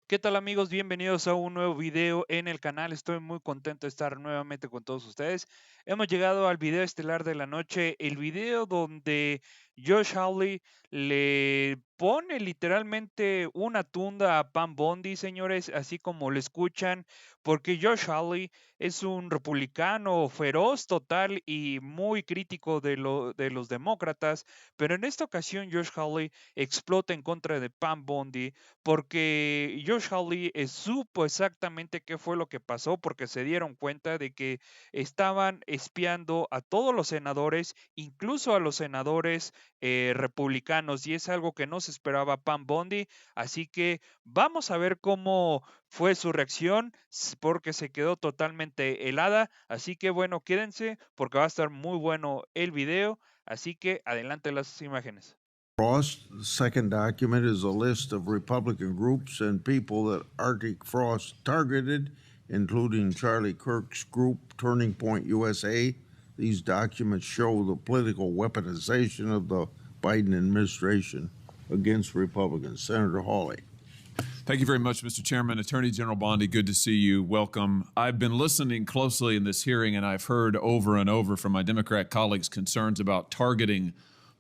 ¿Qué tal amigos? Bienvenidos a un nuevo video en el canal. Estoy muy contento de estar nuevamente con todos ustedes. Hemos llegado al video estelar de la noche, el video donde Josh Hawley le pone literalmente una tunda a Pam Bondi, señores, así como lo escuchan, porque Josh Hawley es un republicano feroz total y muy crítico de los demócratas, pero en esta ocasión Josh Hawley explota en contra de Pam Bondi porque Josh Hawley supo exactamente qué fue lo que pasó, porque se dieron cuenta de que estaban espiando a todos los senadores, incluso a los senadores republicanos, y es algo que no se esperaba Pam Bondi. Así que vamos a ver cómo fue su reacción, porque se quedó totalmente helada. Así que bueno, quédense porque va a estar muy bueno el video. Así que adelante las imágenes. Frost. The second document is a list of Republican groups and people that Arctic Frost targeted, including Charlie Kirk's group, Turning Point USA. These documents show the political weaponization of the Biden administration against Republicans. Senator Hawley. Thank you very much, Mr. Chairman. Attorney General Bondi, good to see you. Welcome. I've been listening closely in this hearing, and I've heard over and over from my Democrat colleagues concerns about targeting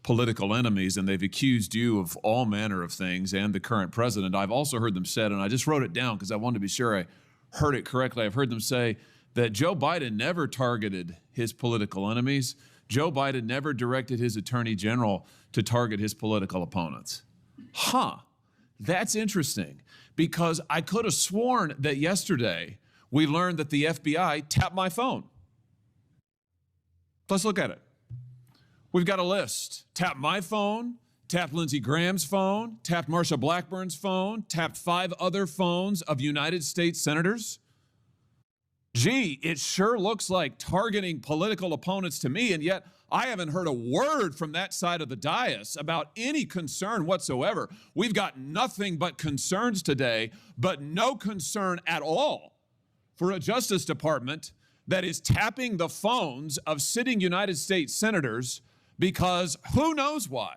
political enemies, and they've accused you of all manner of things and the current president. I've also heard them said, and I just wrote it down because I wanted to be sure I heard it correctly. I've heard them say that Joe Biden never targeted his political enemies. Joe Biden never directed his attorney general to target his political opponents. That's interesting, because I could have sworn that yesterday we learned that the FBI tapped my phone. Let's look at it. We've got a list. Tapped my phone, tapped Lindsey Graham's phone, tapped Marsha Blackburn's phone, tapped 5 other phones of United States senators. Gee, it sure looks like targeting political opponents to me, and yet I haven't heard a word from that side of the dais about any concern whatsoever. We've got nothing but concerns today, but no concern at all for a Justice Department that is tapping the phones of sitting United States senators because who knows why.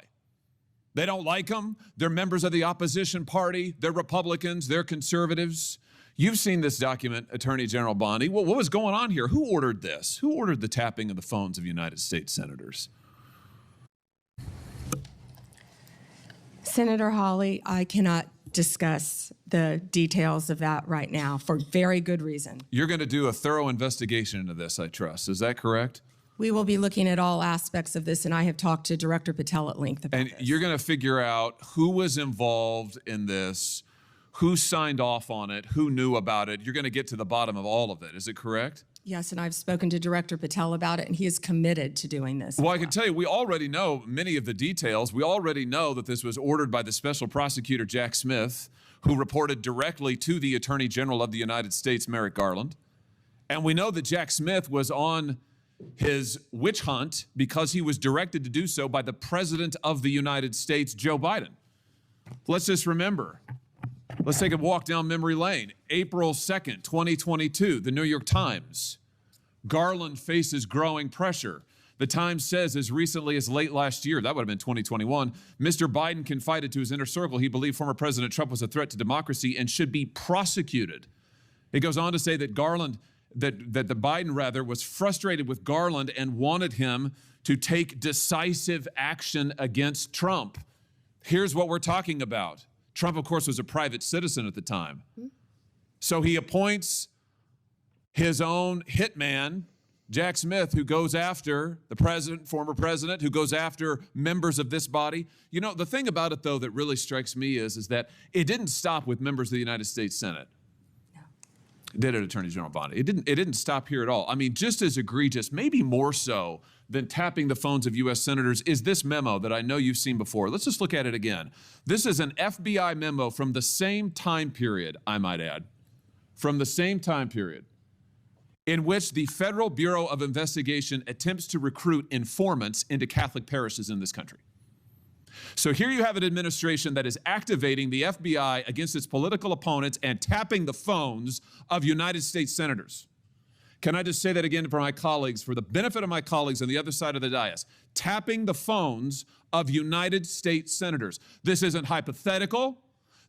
They don't like them. They're members of the opposition party. They're Republicans. They're conservatives. You've seen this document, Attorney General Bondi. What was going on here? Who ordered this? Who ordered the tapping of the phones of United States senators? Senator Hawley, I cannot discuss the details of that right now for very good reason. You're going to do a thorough investigation into this, I trust. Is that correct? We will be looking at all aspects of this, and I have talked to Director Patel at length about And this. you're going to figure out who was involved in this, who signed off on it, who knew about it. You're going to get to the bottom of all of it. Is it correct? Yes, and I've spoken to Director Patel about it, and he is committed to doing this. Well, I can tell you, we already know many of the details. We already know that this was ordered by the special prosecutor, Jack Smith, who reported directly to the Attorney General of the United States, Merrick Garland. And we know that Jack Smith was on his witch hunt because he was directed to do so by the President of the United States, Joe Biden. Let's just remember. Let's take a walk down memory lane. April 2nd, 2022, the New York Times. Garland faces growing pressure. The Times says as recently as late last year, that would have been 2021, Mr. Biden confided to his inner circle he believed former President Trump was a threat to democracy and should be prosecuted. It goes on to say that the Biden was frustrated with Garland and wanted him to take decisive action against Trump. Here's what we're talking about. Trump, of course, was a private citizen at the time. So he appoints his own hitman, Jack Smith, who goes after the president, former president, who goes after members of this body. You know, the thing about it, though, that really strikes me is that it didn't stop with members of the United States Senate. Did it, Attorney General Bondi? It didn't stop here at all. I mean, just as egregious, maybe more so than tapping the phones of U.S. senators, is this memo that I know you've seen before. Let's just look at it again. This is an FBI memo from the same time period, I might add, from the same time period, in which the Federal Bureau of Investigation attempts to recruit informants into Catholic parishes in this country. So here you have an administration that is activating the FBI against its political opponents and tapping the phones of United States senators. Can I just say that again for my colleagues, for the benefit of my colleagues on the other side of the dais? Tapping the phones of United States senators. This isn't hypothetical.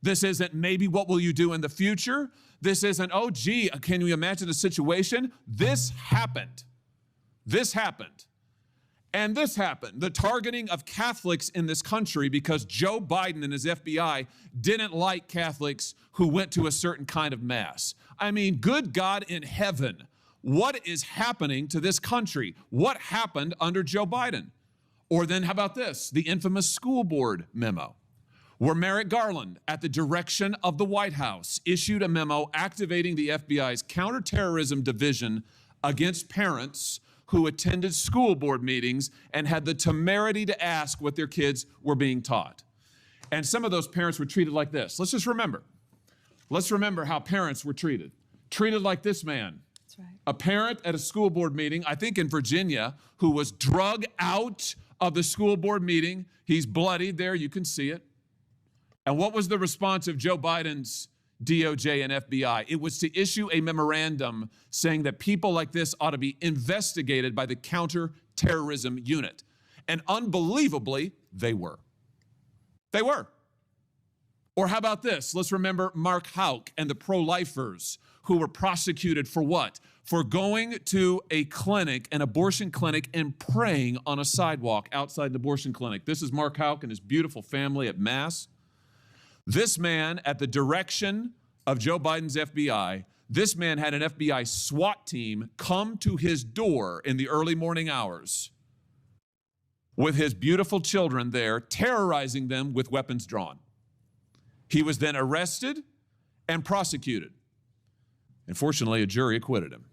This isn't maybe what will you do in the future. This isn't, oh, gee, can you imagine a situation? This happened. This happened. And this happened. The targeting of Catholics in this country because Joe Biden and his FBI didn't like Catholics who went to a certain kind of mass. I mean, good God in heaven, what is happening to this country? What happened under Joe Biden? Or then how about this? The infamous school board memo, where Merrick Garland, at the direction of the White House, issued a memo activating the FBI's counterterrorism division against parents who attended school board meetings and had the temerity to ask what their kids were being taught. And some of those parents were treated like this. Let's just remember. Let's remember how parents were treated. Treated like this man. That's right. A parent at a school board meeting, I think in Virginia, who was drug out of the school board meeting. He's bloodied there, you can see it. And what was the response of Joe Biden's DOJ and FBI? It was to issue a memorandum saying that people like this ought to be investigated by the counterterrorism unit. And unbelievably, they were. They were. Or how about this? Let's remember Mark Houck and the pro-lifers who were prosecuted for what? For going to a clinic, an abortion clinic, and praying on a sidewalk outside an abortion clinic. This is Mark Houck and his beautiful family at Mass. This man, at the direction of Joe Biden's FBI, this man had an FBI SWAT team come to his door in the early morning hours with his beautiful children there, terrorizing them with weapons drawn. He was then arrested and prosecuted. And fortunately, a jury acquitted him.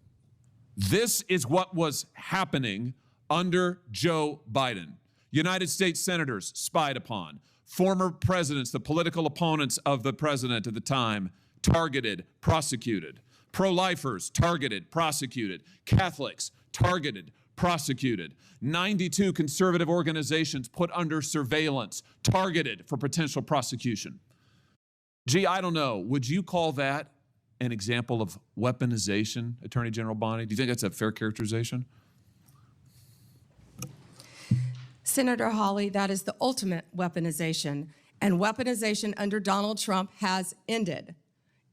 This is what was happening under Joe Biden. United States senators spied upon. Former presidents, the political opponents of the president at the time, targeted, prosecuted. Pro-lifers, targeted, prosecuted. Catholics, targeted, prosecuted. 92 conservative organizations put under surveillance, targeted for potential prosecution. Gee, I don't know. Would you call that an example of weaponization, Attorney General Bondi? Do you think that's a fair characterization? Senator Hawley, that is the ultimate weaponization, and weaponization under Donald Trump has ended.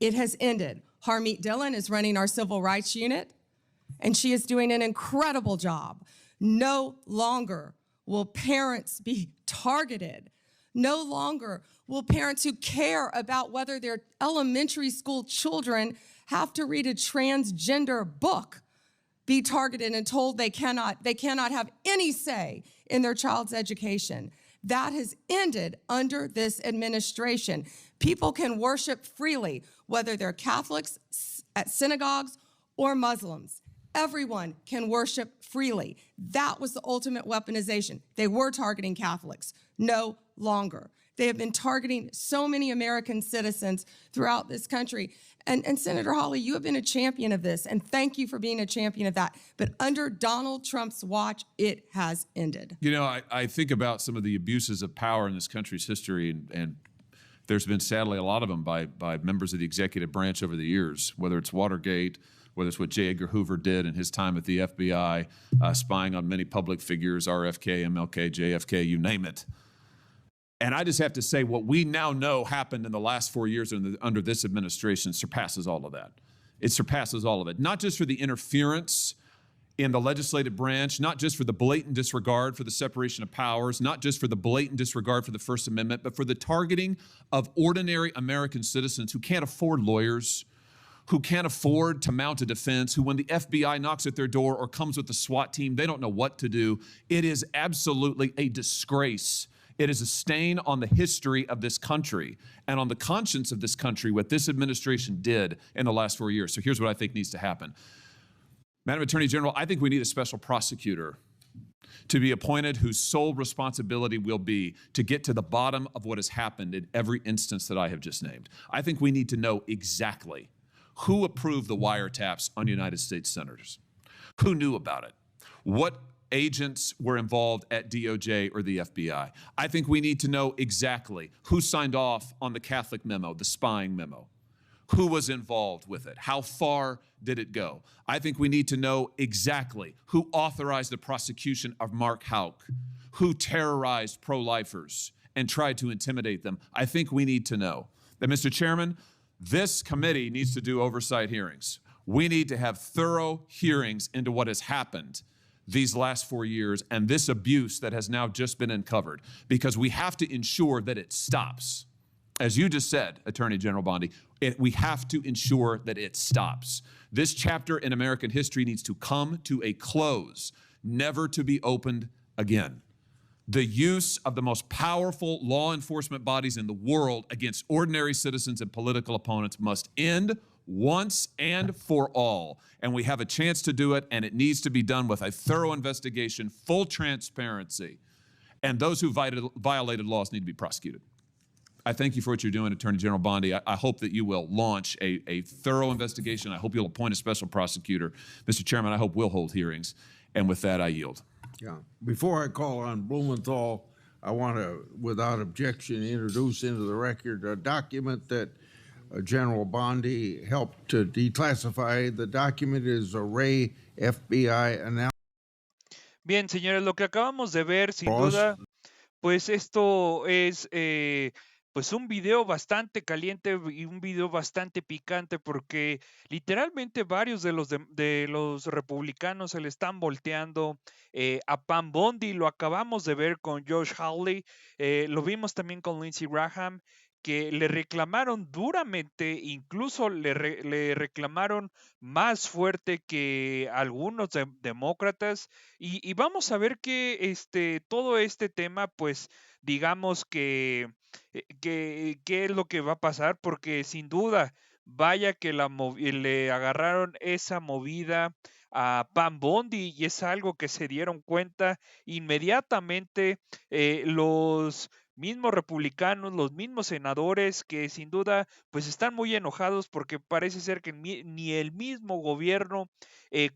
It has ended. Harmeet Dillon is running our civil rights unit, and she is doing an incredible job. No longer will parents be targeted. No longer will parents who care about whether their elementary school children have to read a transgender book be targeted and told they cannot have any say in their child's education. That has ended under this administration. People can worship freely, whether they're Catholics at synagogues or Muslims. Everyone can worship freely. That was the ultimate weaponization. They were targeting Catholics. No longer. They have been targeting so many American citizens throughout this country. And Senator Hawley, you have been a champion of this, and thank you for being a champion of that. But under Donald Trump's watch, it has ended. You know, I think about some of the abuses of power in this country's history, and there's been sadly a lot of them by members of the executive branch over the years, whether it's Watergate, whether it's what J. Edgar Hoover did in his time at the FBI, spying on many public figures, RFK, MLK, JFK, you name it. And I just have to say, what we now know happened in the last 4 years under this administration surpasses all of that. It surpasses all of it. Not just for the interference in the legislative branch, not just for the blatant disregard for the separation of powers, not just for the blatant disregard for the First Amendment, but for the targeting of ordinary American citizens who can't afford lawyers, who can't afford to mount a defense, who when the FBI knocks at their door or comes with the SWAT team, they don't know what to do. It is absolutely a disgrace. It is a stain on the history of this country and on the conscience of this country, what this administration did in the last 4 years. So here's what I think needs to happen. Madam Attorney General, I think we need a special prosecutor to be appointed whose sole responsibility will be to get to the bottom of what has happened in every instance that I have just named. I think we need to know exactly who approved the wiretaps on United States senators, who knew about it, what agents were involved at DOJ or the FBI. I think we need to know exactly who signed off on the Catholic memo, the spying memo, who was involved with it, how far did it go. I think we need to know exactly who authorized the prosecution of Mark Houck, who terrorized pro-lifers and tried to intimidate them. I think we need to know. And Mr. Chairman, this committee needs to do oversight hearings. We need to have thorough hearings into what has happened these last 4 years and this abuse that has now just been uncovered, because we have to ensure that it stops. As you just said, Attorney General Bondi, we have to ensure that it stops. This chapter in American history needs to come to a close, never to be opened again. The use of the most powerful law enforcement bodies in the world against ordinary citizens and political opponents must end once and for all. And we have a chance to do it, and it needs to be done with a thorough investigation, full transparency. And those who violated laws need to be prosecuted. I thank you for what you're doing, Attorney General Bondi. I hope that you will launch a thorough investigation. I hope you'll appoint a special prosecutor. Mr. Chairman, I hope we'll hold hearings. And with that, I yield. Yeah. Before I call on Blumenthal, I want to, without objection, introduce into the record a document that General Bondi helped to declassify. The document is array FBI analysis. Bien, señores, lo que acabamos de ver, sin duda, pues esto es pues un video bastante caliente y un video bastante picante, porque literalmente varios de los republicanos se le están volteando a Pam Bondi. Lo acabamos de ver con Josh Hawley, lo vimos también con Lindsey Graham, que le reclamaron duramente, incluso le reclamaron más fuerte que algunos demócratas. Y vamos a ver que todo este tema, pues digamos que qué es lo que va a pasar, porque sin duda, vaya que le agarraron esa movida a Pam Bondi, y es algo que se dieron cuenta inmediatamente los mismos republicanos, los mismos senadores, que sin duda pues están muy enojados, porque parece ser que ni el mismo gobierno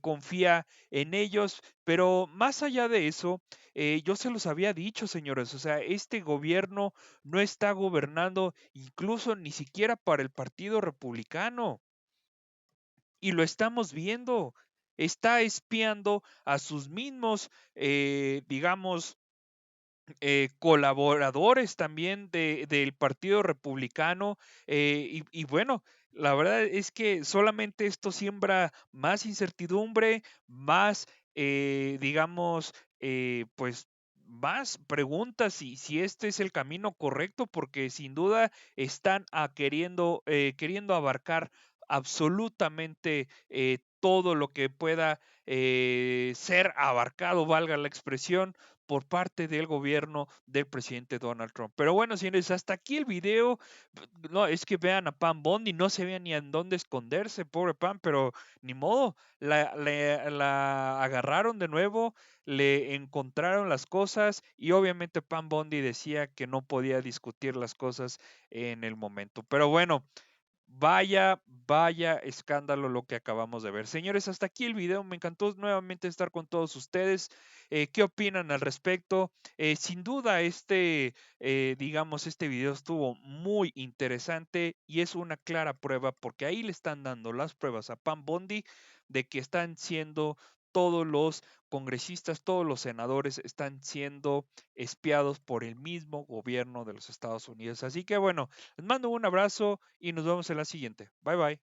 confía en ellos. Pero más allá de eso, yo se los había dicho, señores, o sea, este gobierno no está gobernando incluso ni siquiera para el Partido Republicano. Y lo estamos viendo. Está espiando a sus mismos, digamos, colaboradores también del Partido Republicano. Y bueno, la verdad es que solamente esto siembra más incertidumbre, más, digamos, pues más preguntas si este es el camino correcto, porque sin duda están queriendo abarcar absolutamente todo lo que pueda ser abarcado, valga la expresión, por parte del gobierno del presidente Donald Trump. Pero bueno, señores, hasta aquí el video. No, es que vean a Pam Bondi, no se veía ni en dónde esconderse, pobre Pam, pero ni modo, la agarraron de nuevo, le encontraron las cosas, y obviamente Pam Bondi decía que no podía discutir las cosas en el momento. Pero bueno, vaya escándalo lo que acabamos de ver. Señores, hasta aquí el video. Me encantó nuevamente estar con todos ustedes. ¿Qué opinan al respecto? Sin duda, digamos, este video estuvo muy interesante, y es una clara prueba, porque ahí le están dando las pruebas a Pam Bondi de que están siendo todos los congresistas, todos los senadores están siendo espiados por el mismo gobierno de los Estados Unidos. Así que bueno, les mando un abrazo y nos vemos en la siguiente. Bye bye.